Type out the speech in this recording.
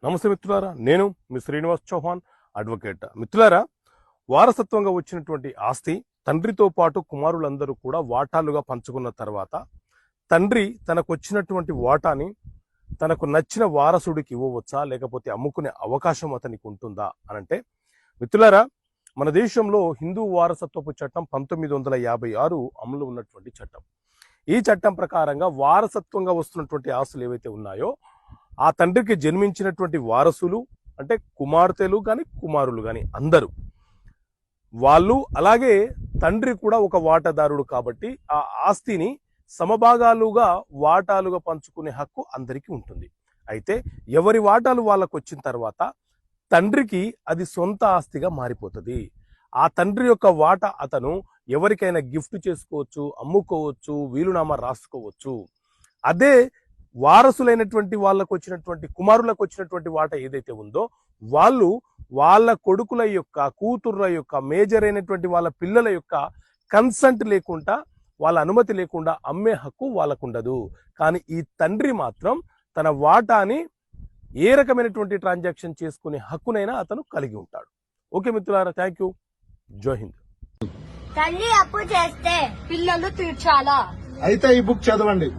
నమస్తే మిత్రులారా, నేను మీ శ్రీనివాస్ చౌహాన్ అడ్వకేట్. మిత్రులారా, వారసత్వంగా వచ్చినటువంటి ఆస్తి తండ్రితో పాటు కుమారులందరూ కూడా వాటాలుగా పంచుకున్న తర్వాత తండ్రి తనకు వచ్చినటువంటి వాటాని తనకు నచ్చిన వారసుడికి ఇవ్వవచ్చా, లేకపోతే అమ్ముకునే అవకాశం అతనికి ఉంటుందా అనంటే, మిత్రులారా, మన దేశంలో హిందూ వారసత్వపు చట్టం 1956 అమలు ఉన్నటువంటి చట్టం. ఈ చట్టం ప్రకారంగా వారసత్వంగా వస్తున్నటువంటి ఆస్తులు ఏవైతే ఉన్నాయో ఆ తండ్రికి జన్మించినటువంటి వారసులు అంటే కుమార్తెలు కానీ కుమారులు కానీ అందరూ వాళ్ళు, అలాగే తండ్రి కూడా ఒక వాటాదారుడు కాబట్టి ఆ ఆస్తిని సమభాగాలుగా వాటాలుగా పంచుకునే హక్కు అందరికీ ఉంటుంది. అయితే ఎవరి వాటాలు వాళ్ళకు వచ్చిన తర్వాత తండ్రికి అది సొంత ఆస్తిగా మారిపోతుంది. ఆ తండ్రి యొక్క వాటా అతను ఎవరికైనా గిఫ్ట్ చేసుకోవచ్చు, అమ్ముకోవచ్చు, వీలునామా రాసుకోవచ్చు. అదే వారసులైనటువంటి వాళ్ళకు వచ్చినటువంటి కుమారులకు వచ్చినటువంటి వాటా ఏదైతే ఉందో వాళ్ళు వాళ్ళ కొడుకుల యొక్క, కూతుర్ల యొక్క, మేజర్ అయినటువంటి వాళ్ళ పిల్లల యొక్క కన్సెంట్ లేకుండా, వాళ్ళ అనుమతి లేకుండా అమ్మే హక్కు వాళ్ళకు ఉండదు. కానీ ఈ తండ్రి మాత్రం తన వాటాని ఏ రకమైనటువంటి ట్రాన్సాక్షన్ చేసుకునే హక్కునైనా అతను కలిగి ఉంటాడు. ఓకే మిత్రులారా, థ్యాంక్ యూ. జై హింద్. తల్లి అప్పు చేస్తే పిల్లలు తీర్చాలా? అయితే ఈ బుక్ చదవండి.